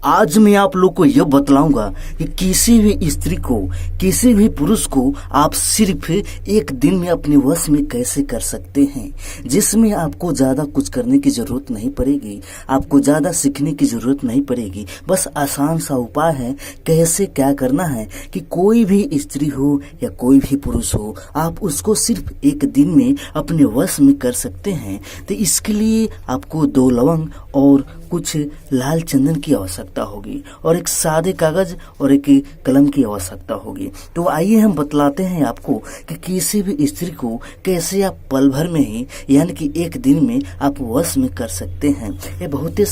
आज मैं आप लोग को यह बतलाऊंगा कि किसी भी स्त्री को, किसी भी पुरुष को आप सिर्फ एक दिन में अपने वश में कैसे कर सकते हैं, जिसमें आपको ज़्यादा कुछ करने की ज़रूरत नहीं पड़ेगी, आपको ज़्यादा सीखने की ज़रूरत नहीं पड़ेगी। बस आसान सा उपाय है कैसे क्या करना है कि कोई भी स्त्री हो या कोई भी पुरुष हो, आप उसको सिर्फ एक दिन में अपने वश में कर सकते हैं। तो इसके लिए आपको 2 लवंग और कुछ लाल चंदन की आवश्यकता होगी और एक सादे कागज और एक कलम की आवश्यकता होगी। तो आइए हम बतलाते हैं आपको कि किसी भी स्त्री को कैसे आप पल भर में ही यानी कि एक दिन में आप वश में कर सकते हैं। ये बहुत ही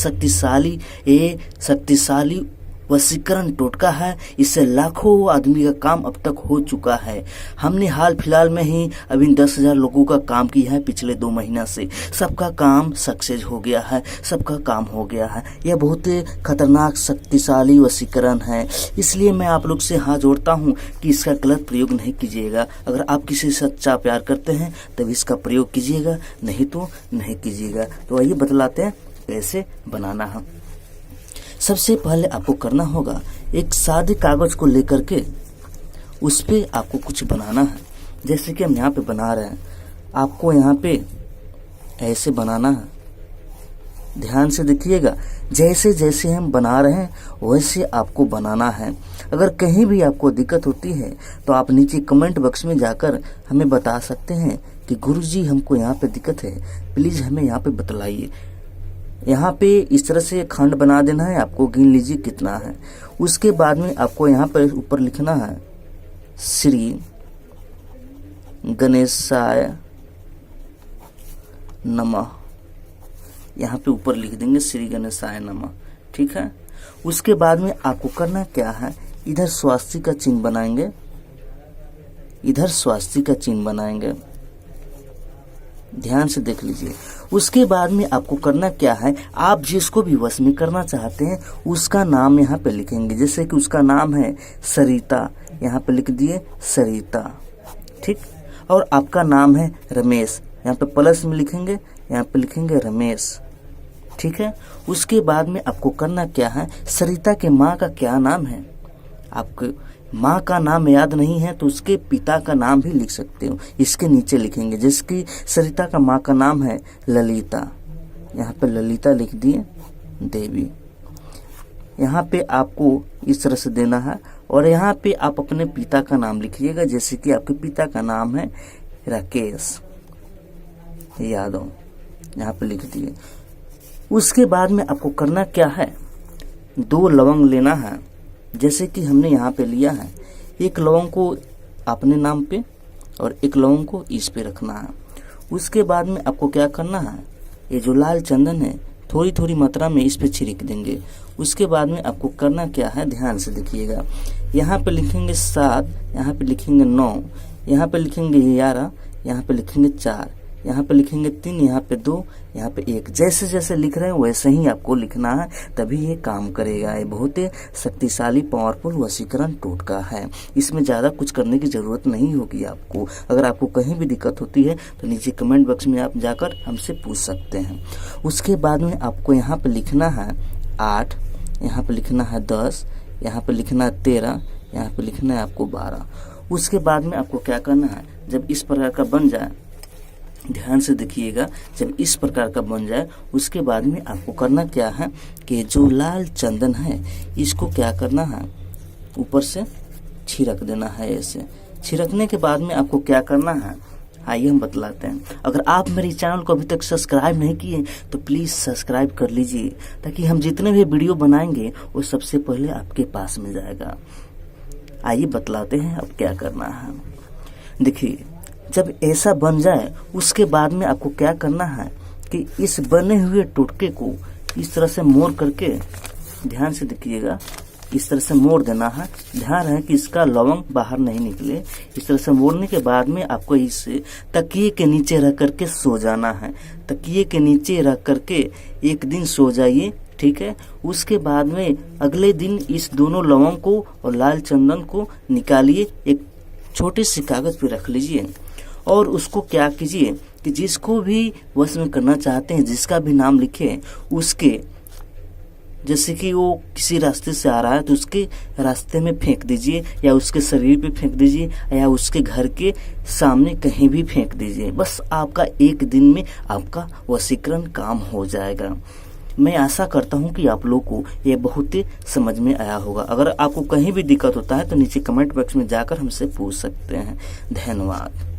शक्तिशाली वशीकरण टोटका है। इससे लाखों आदमी का काम अब तक हो चुका है। हमने हाल फिलहाल में ही अभी 10,000 लोगों का काम किया है पिछले 2 महीना से। सबका काम सक्सेस हो गया है, सबका काम हो गया है। यह बहुत खतरनाक शक्तिशाली वशीकरण है। इसलिए मैं आप लोग से हाथ जोड़ता हूँ कि इसका गलत प्रयोग नहीं कीजिएगा। अगर आप किसी से सच्चा प्यार करते हैं तब इसका प्रयोग कीजिएगा, नहीं तो नहीं कीजिएगा। तो आइए बतलाते हैं कैसे बनाना है। सबसे पहले आपको करना होगा एक सादे कागज को लेकर के उस पे आपको कुछ बनाना है। जैसे कि हम यहाँ पे बना रहे हैं, आपको यहाँ पे ऐसे बनाना है। ध्यान से देखिएगा, जैसे जैसे हम बना रहे हैं वैसे आपको बनाना है। अगर कहीं भी आपको दिक्कत होती है तो आप नीचे कमेंट बॉक्स में जाकर हमें बता सकते हैं कि गुरुजी हमको यहाँ पे दिक्कत है, प्लीज़ हमें यहाँ पे बतलाइए। यहाँ पे इस तरह से खंड बना देना है, आपको गिन लीजिए कितना है। उसके बाद में आपको यहाँ पर ऊपर लिखना है श्री गणेशाय नमः। यहाँ पे ऊपर लिख देंगे श्री गणेशाय नमः, ठीक है। उसके बाद में आपको करना क्या है, इधर स्वास्तिक का चिन्ह बनाएंगे, इधर स्वास्तिक का चिन्ह बनाएंगे। ध्यान से देख लीजिए। उसके बाद में आपको करना क्या है, आप जिसको भी वश में करना चाहते हैं उसका नाम यहाँ पे लिखेंगे। जैसे कि उसका नाम है सरिता, यहाँ पे लिख दिए सरिता, ठीक। और आपका नाम है रमेश, यहाँ पे प्लस में लिखेंगे, यहाँ पे लिखेंगे रमेश, ठीक है। उसके बाद में आपको करना क्या है, सरिता के माँ का क्या नाम है। आपको माँ का नाम याद नहीं है तो उसके पिता का नाम भी लिख सकते हो, इसके नीचे लिखेंगे। जिसकी सरिता का माँ का नाम है ललिता, यहाँ पे ललिता लिख दिए देवी। यहाँ पे आपको इस तरह से देना है और यहाँ पे आप अपने पिता का नाम लिखिएगा। जैसे कि आपके पिता का नाम है राकेश यादव, यहाँ पे लिख दिए। उसके बाद में आपको करना क्या है, 2 लवंग लेना है। जैसे कि हमने यहाँ पे लिया है, एक लवंग को अपने नाम पे और एक लवंग को इस पे रखना है। उसके बाद में आपको क्या करना है, ये जो लाल चंदन है थोड़ी थोड़ी मात्रा में इस पे छिड़क देंगे। उसके बाद में आपको करना क्या है, ध्यान से देखिएगा। यहाँ पे लिखेंगे 7, यहाँ पे लिखेंगे 9, यहाँ पे लिखेंगे 11, यहाँ पे लिखेंगे 4, यहाँ पे लिखेंगे 3, यहाँ पे 2, यहाँ पे 1। जैसे जैसे लिख रहे हैं वैसे ही आपको लिखना है, तभी ये काम करेगा। ये बहुत ही शक्तिशाली पावरफुल वशीकरण टोटका है। इसमें ज़्यादा कुछ करने की ज़रूरत नहीं होगी आपको। अगर आपको कहीं भी दिक्कत होती है तो नीचे कमेंट बॉक्स में आप जाकर हमसे पूछ सकते हैं। उसके बाद में आपको यहाँ पर लिखना है 8, यहाँ पर लिखना है 10, यहाँ पर लिखना है 13, यहाँ पर लिखना है आपको 12। उसके बाद में आपको क्या करना है, जब इस प्रकार का बन जाए, ध्यान से देखिएगा, जब इस प्रकार का बन जाए उसके बाद में आपको करना क्या है कि जो लाल चंदन है इसको क्या करना है, ऊपर से छिड़क देना है। ऐसे छिड़कने के बाद में आपको क्या करना है, आइए हम बतलाते हैं। अगर आप मेरे चैनल को अभी तक सब्सक्राइब नहीं किए तो प्लीज़ सब्सक्राइब कर लीजिए, ताकि हम जितने भी वीडियो बनाएंगे वो सबसे पहले आपके पास मिल जाएगा। आइए बतलाते हैं अब क्या करना है। देखिए, जब ऐसा बन जाए उसके बाद में आपको क्या करना है कि इस बने हुए टोटके को इस तरह से मोड़ करके, ध्यान से देखिएगा, इस तरह से मोड़ देना है। ध्यान रहे कि इसका लवंग बाहर नहीं निकले। इस तरह से मोड़ने के बाद में आपको इसे तकिए के नीचे रख करके सो जाना है। तकिए के नीचे रख करके एक दिन सो जाइए, ठीक है। उसके बाद में अगले दिन इस दोनों लवंग को और लाल चंदन को निकालिए, एक छोटे से कागज पे रख लीजिए और उसको क्या कीजिए कि जिसको भी वश में करना चाहते हैं, जिसका भी नाम लिखे, उसके जैसे कि वो किसी रास्ते से आ रहा है तो उसके रास्ते में फेंक दीजिए, या उसके शरीर पे फेंक दीजिए, या उसके घर के सामने कहीं भी फेंक दीजिए। बस आपका एक दिन में आपका वशीकरण काम हो जाएगा। मैं आशा करता हूँ कि आप लोग को ये बहुत ही समझ में आया होगा। अगर आपको कहीं भी दिक्कत होता है तो नीचे कमेंट बॉक्स में जाकर हमसे पूछ सकते हैं। धन्यवाद।